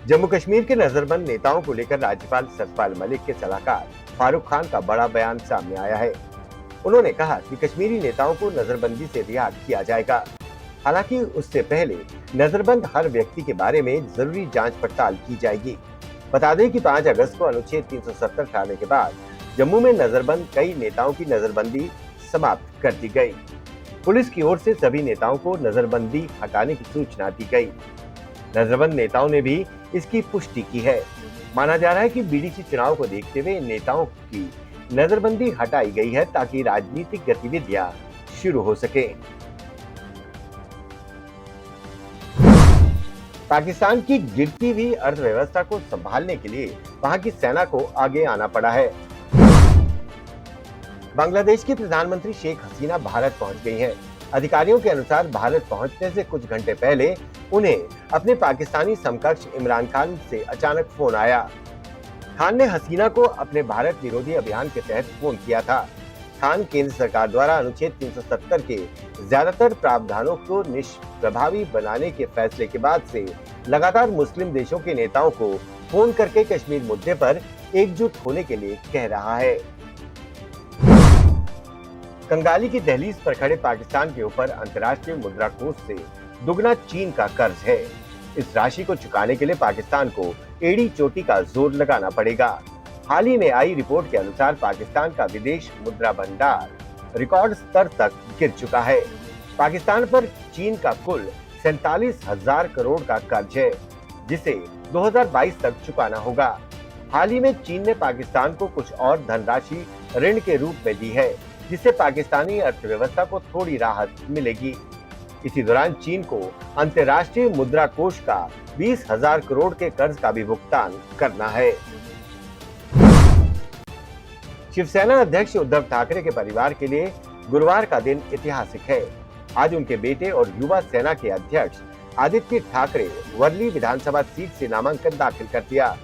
जम्मू कश्मीर के नजरबंद नेताओं को लेकर राज्यपाल सतपाल मलिक के सलाहकार फारूक खान का बड़ा बयान सामने आया है। उन्होंने कहा कि कश्मीरी नेताओं को नजरबंदी से रिहा किया जाएगा। हालांकि उससे पहले नजरबंद हर व्यक्ति के बारे में जरूरी जांच पड़ताल की जाएगी। बता दें कि 5 अगस्त को अनुच्छेद 370 हटाने के बाद जम्मू में नजरबंद कई नेताओं की नजरबंदी समाप्त कर दी गई। पुलिस की ओर से सभी नेताओं को नजरबंदी हटाने की सूचना दी गई। नजरबंद नेताओं ने भी इसकी पुष्टि की है। माना जा रहा है कि बीडीसी चुनाव को देखते हुए इन नेताओं की नजरबंदी हटाई गई है ताकि राजनीतिक गतिविधियां शुरू हो सके। पाकिस्तान की गिरती हुई अर्थव्यवस्था को संभालने के लिए वहां की सेना को आगे आना पड़ा है। बांग्लादेश की प्रधानमंत्री शेख हसीना भारत पहुंच गई हैं। अधिकारियों के अनुसार भारत पहुंचने से कुछ घंटे पहले उन्हें अपने पाकिस्तानी समकक्ष इमरान खान से अचानक फोन आया। खान ने हसीना को अपने भारत विरोधी अभियान के तहत फोन किया था। खान केंद्र सरकार द्वारा अनुच्छेद 370 के ज्यादातर प्रावधानों को निष्प्रभावी बनाने के फैसले के बाद से लगातार मुस्लिम देशों के नेताओं को फोन करके कश्मीर मुद्दे पर एकजुट होने के लिए कह रहा है। कंगाली की दहलीज पर खड़े पाकिस्तान के ऊपर अंतर्राष्ट्रीय मुद्रा कोष से दुगना चीन का कर्ज है। इस राशि को चुकाने के लिए पाकिस्तान को एड़ी चोटी का जोर लगाना पड़ेगा। हाल ही में आई रिपोर्ट के अनुसार पाकिस्तान का विदेश मुद्रा भंडार रिकॉर्ड स्तर तक गिर चुका है। पाकिस्तान पर चीन का कुल 47,000 करोड़ का कर्ज है, जिसे 2022 तक चुकाना होगा। हाल ही में चीन ने पाकिस्तान को कुछ और धनराशि ऋण के रूप में दी है, जिससे पाकिस्तानी अर्थव्यवस्था को थोड़ी राहत मिलेगी। इसी दौरान चीन को अंतर्राष्ट्रीय मुद्रा कोष का 20,000 करोड़ के कर्ज का भी भुगतान करना है। शिवसेना अध्यक्ष उद्धव ठाकरे के परिवार के लिए गुरुवार का दिन ऐतिहासिक है। आज उनके बेटे और युवा सेना के अध्यक्ष आदित्य ठाकरे वर्ली विधानसभा सीट से नामांकन दाखिल कर दिया।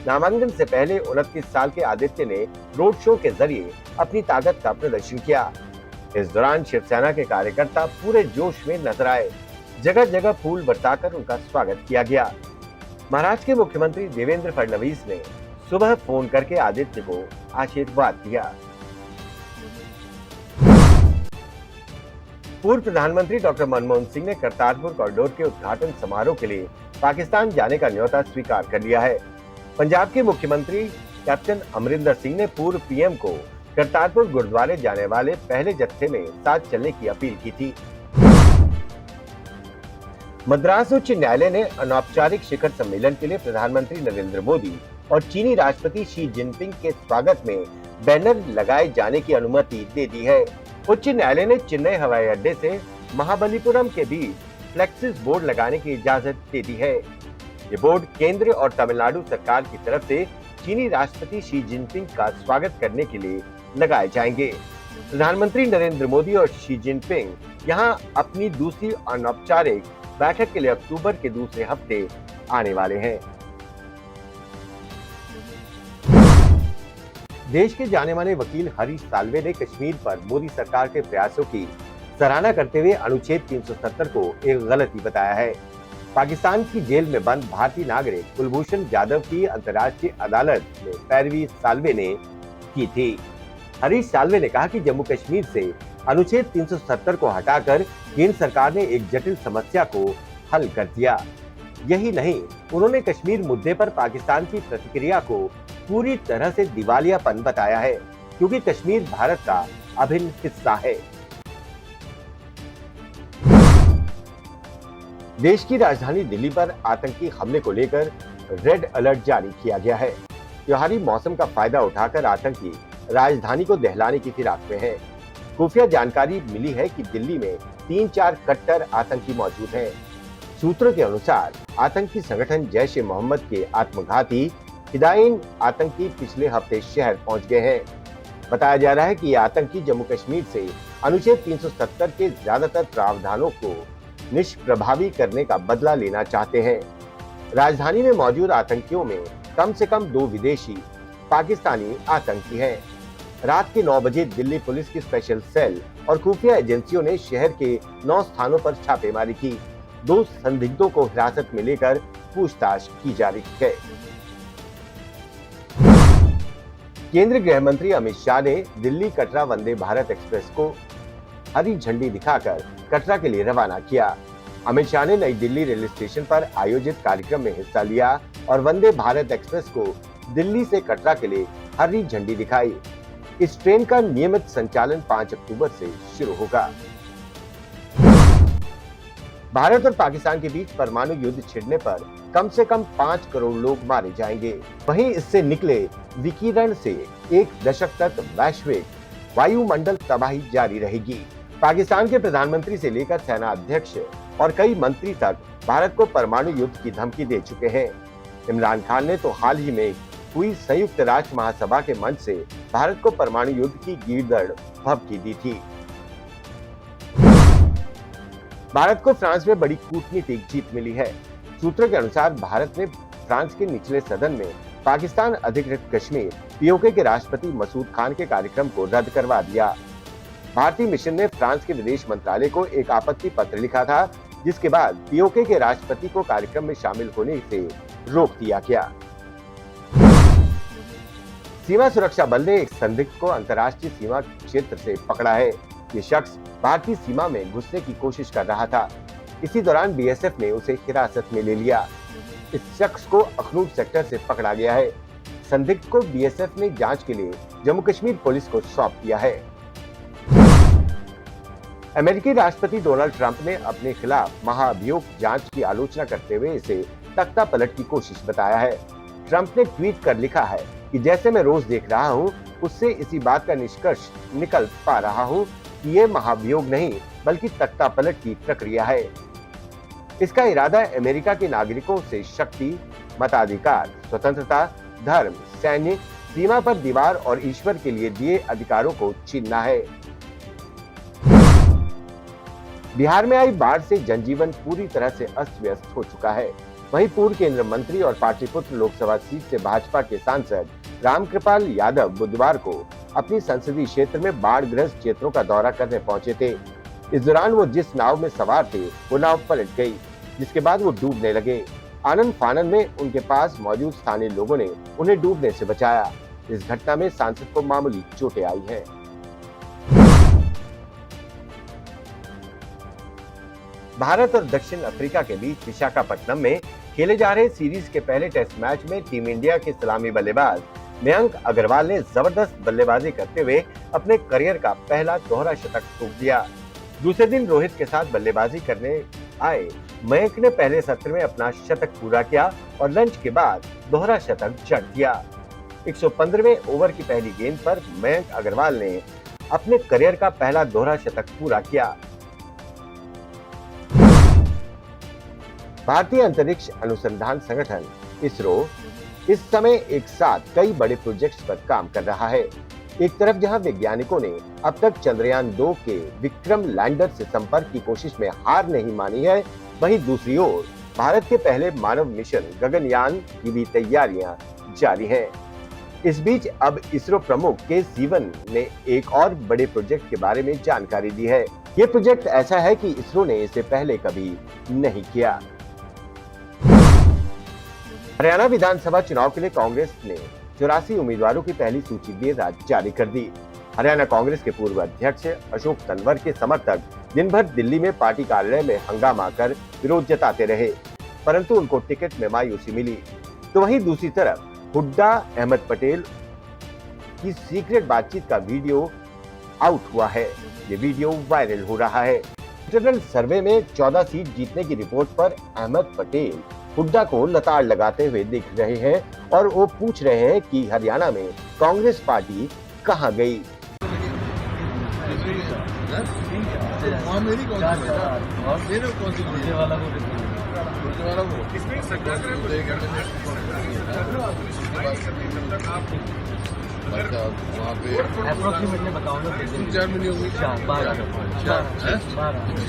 नामांकन से पहले 29 साल के आदित्य ने रोड शो के जरिए अपनी ताकत का प्रदर्शन किया। इस दौरान शिवसेना के कार्यकर्ता पूरे जोश में नजर आए। जगह जगह फूल बरसाकर उनका स्वागत किया गया। महाराष्ट्र के मुख्यमंत्री देवेंद्र फडणवीस ने सुबह फोन करके आदित्य को आशीर्वाद दिया। पूर्व प्रधानमंत्री डॉक्टर मनमोहन सिंह ने करतारपुर कॉरिडोर के उद्घाटन समारोह के लिए पाकिस्तान जाने का न्योता स्वीकार कर लिया है। पंजाब के मुख्यमंत्री कैप्टन अमरिंदर सिंह ने पूर्व पीएम को करतारपुर गुरुद्वारे जाने वाले पहले जत्थे में साथ चलने की अपील की थी। मद्रास उच्च न्यायालय ने अनौपचारिक शिखर सम्मेलन के लिए प्रधानमंत्री नरेंद्र मोदी और चीनी राष्ट्रपति शी जिनपिंग के स्वागत में बैनर लगाए जाने की अनुमति दे दी है। उच्च न्यायालय ने चेन्नई हवाई अड्डे से महाबलीपुरम के बीच फ्लेक्सिस बोर्ड लगाने की इजाजत दे दी है। ये बोर्ड केंद्र और तमिलनाडु सरकार की तरफ से चीनी राष्ट्रपति शी जिनपिंग का स्वागत करने के लिए लगाए जाएंगे। प्रधानमंत्री नरेंद्र मोदी और शी जिनपिंग यहां अपनी दूसरी अनौपचारिक बैठक के लिए अक्टूबर के दूसरे हफ्ते आने वाले हैं। देश के जाने माने वकील हरीश साल्वे ने कश्मीर पर मोदी सरकार के प्रयासों की सराहना करते हुए अनुच्छेद 370 को एक गलती बताया है। पाकिस्तान की जेल में बंद भारतीय नागरिक कुलभूषण जाधव की अंतर्राष्ट्रीय अदालत में पैरवी साल्वे ने की थी। हरीश साल्वे ने कहा कि जम्मू कश्मीर से अनुच्छेद 370 को हटाकर केंद्र सरकार ने एक जटिल समस्या को हल कर दिया। यही नहीं, उन्होंने कश्मीर मुद्दे पर पाकिस्तान की प्रतिक्रिया को पूरी तरह से दिवालियापन बताया है, क्योंकि कश्मीर भारत का अभिन्न हिस्सा है। देश की राजधानी दिल्ली पर आतंकी हमले को लेकर रेड अलर्ट जारी किया गया है। त्योहारी मौसम का फायदा उठाकर आतंकी राजधानी को दहलाने की फिराक में है। खुफिया जानकारी मिली है कि दिल्ली में 3-4 कट्टर आतंकी मौजूद हैं। सूत्रों के अनुसार आतंकी संगठन जैश ए मोहम्मद के आत्मघाती हिदायन आतंकी पिछले हफ्ते शहर पहुंच गए हैं। बताया जा रहा है कि ये आतंकी जम्मू कश्मीर से अनुच्छेद 370 के ज्यादातर प्रावधानों को निष्प्रभावी करने का बदला लेना चाहते हैं। राजधानी में मौजूद आतंकियों में कम से कम 2 विदेशी पाकिस्तानी आतंकी हैं। रात के 9 बजे दिल्ली पुलिस की स्पेशल सेल और खुफिया एजेंसियों ने शहर के 9 स्थानों पर छापेमारी की। 2 संदिग्धों को हिरासत में लेकर पूछताछ की जा रही है। केंद्रीय गृह मंत्री अमित शाह ने दिल्ली कटरा वंदे भारत एक्सप्रेस को हरी झंडी दिखाकर कटरा के लिए रवाना किया। अमित शाह ने नई दिल्ली रेलवे स्टेशन पर आयोजित कार्यक्रम में हिस्सा लिया और वंदे भारत एक्सप्रेस को दिल्ली से कटरा के लिए हरी झंडी दिखाई। इस ट्रेन का नियमित संचालन 5 अक्टूबर से शुरू होगा। भारत और पाकिस्तान के बीच परमाणु युद्ध छिड़ने पर कम से कम 5 करोड़ लोग मारे जाएंगे। वहीं इससे निकले विकिरण से 1 दशक तक वैश्विक वायुमंडल तबाही जारी रहेगी। पाकिस्तान के प्रधानमंत्री से लेकर सेना अध्यक्ष और कई मंत्री तक भारत को परमाणु युद्ध की धमकी दे चुके हैं। इमरान खान ने तो हाल ही में हुई संयुक्त राष्ट्र महासभा के मंच से भारत को परमाणु युद्ध की गीदड़ भभकी दी थी। भारत को फ्रांस में बड़ी कूटनीतिक जीत मिली है। सूत्रों के अनुसार भारत ने फ्रांस के निचले सदन में पाकिस्तान अधिकृत कश्मीर पीओके के राष्ट्रपति मसूद खान के कार्यक्रम को रद्द करवा दिया। भारतीय मिशन ने फ्रांस के विदेश मंत्रालय को एक आपत्ति पत्र लिखा था, जिसके बाद पीओके के राष्ट्रपति को कार्यक्रम में शामिल होने से रोक दिया गया। सीमा सुरक्षा बल ने एक संदिग्ध को अंतर्राष्ट्रीय सीमा क्षेत्र से पकड़ा है। ये शख्स भारतीय सीमा में घुसने की कोशिश कर रहा था। इसी दौरान बीएसएफ ने उसे हिरासत में ले लिया। इस शख्स को अखनूर सेक्टर से पकड़ा गया है। संदिग्ध को बीएसएफ ने जांच के लिए जम्मू कश्मीर पुलिस को सौंप दिया है। अमेरिकी राष्ट्रपति डोनाल्ड ट्रंप ने अपने खिलाफ महाअभियोग जांच की आलोचना करते हुए इसे तख्ता पलट की कोशिश बताया है। ट्रंप ने ट्वीट कर लिखा है कि जैसे मैं रोज देख रहा हूं, उससे इसी बात का निष्कर्ष निकल पा रहा हूं कि ये महाभियोग नहीं बल्कि तख्ता पलट की प्रक्रिया है। इसका इरादा अमेरिका के नागरिकों से शक्ति, मताधिकार, स्वतंत्रता, धर्म, सैन्य, सीमा पर दीवार और ईश्वर के लिए दिए अधिकारों को छीनना है। बिहार में आई बाढ़ से जनजीवन पूरी तरह से अस्त व्यस्त हो चुका है। वहीं पूर्व केंद्रीय मंत्री और पाटलिपुत्र लोकसभा सीट से भाजपा के सांसद रामकृपाल यादव बुधवार को अपनी संसदीय क्षेत्र में बाढ़ ग्रस्त क्षेत्रों का दौरा करने पहुंचे थे। इस दौरान वो जिस नाव में सवार थे वो नाव पलट गई, जिसके बाद वो डूबने लगे। आनंद फानन में उनके पास मौजूद स्थानीय लोगों ने उन्हें डूबने से बचाया। इस घटना में सांसद को मामूली चोटें आई हैं। भारत और दक्षिण अफ्रीका के बीच विशाखापट्टनम में खेले जा रहे सीरीज के पहले टेस्ट मैच में टीम इंडिया के सलामी बल्लेबाज मयंक अग्रवाल ने जबरदस्त बल्लेबाजी करते हुए अपने करियर का पहला दोहरा शतक ठोक दिया। दूसरे दिन रोहित के साथ बल्लेबाजी करने आए मयंक ने पहले सत्र में अपना शतक पूरा किया और लंच के बाद दोहरा शतक जड़ दिया। 115वें ओवर की पहली गेंद पर मयंक अग्रवाल ने अपने करियर का पहला दोहरा शतक पूरा किया। भारतीय अंतरिक्ष अनुसंधान संगठन इसरो इस समय एक साथ कई बड़े प्रोजेक्ट्स पर काम कर रहा है। एक तरफ जहां वैज्ञानिकों ने अब तक चंद्रयान 2 के विक्रम लैंडर से संपर्क की कोशिश में हार नहीं मानी है, वहीं दूसरी ओर भारत के पहले मानव मिशन गगनयान की भी तैयारियां जारी हैं। इस बीच अब इसरो प्रमुख के सीवन ने एक और बड़े प्रोजेक्ट के बारे में जानकारी दी है। ये प्रोजेक्ट ऐसा है कि इसरो ने इसे पहले कभी नहीं किया। हरियाणा विधानसभा चुनाव के लिए कांग्रेस ने 84 उम्मीदवारों की पहली सूची देर रात जारी कर दी। हरियाणा कांग्रेस के पूर्व अध्यक्ष अशोक तंवर के समर्थक दिन भर दिल्ली में पार्टी कार्यालय में हंगामा कर विरोध जताते रहे, परंतु उनको टिकट में मायूसी मिली। तो वहीं दूसरी तरफ हुड्डा अहमद पटेल की सीक्रेट बातचीत का वीडियो आउट हुआ है। ये वीडियो वायरल हो रहा है। इंटरनल सर्वे में 14 सीट जीतने की रिपोर्ट पर अहमद पटेल हुड्डा को लताड़ लगाते हुए दिख रहे हैं और वो पूछ रहे हैं कि हरियाणा में कांग्रेस पार्टी कहां गई। वहाँ पे अप्रोक्सीमेटली बताओ ना, 3-4 मिली होंगी, 6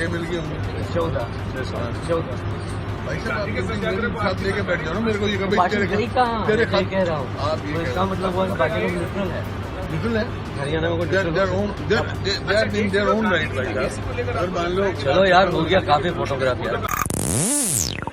मिल गई होंगी, 14 भाई साहब आप लेके बैठ जाओ ना। मेरे को ये कभी तेरे खाते कह रहा हूँ आप, इसका मतलब वो पार्टी का न्यूट्रल है, न्यूट्रल है हरियाणा में। देयर ओन राइट भाई साहब। अगर मान लो चलो यार हो गया, काफी फोटोग्राफी। है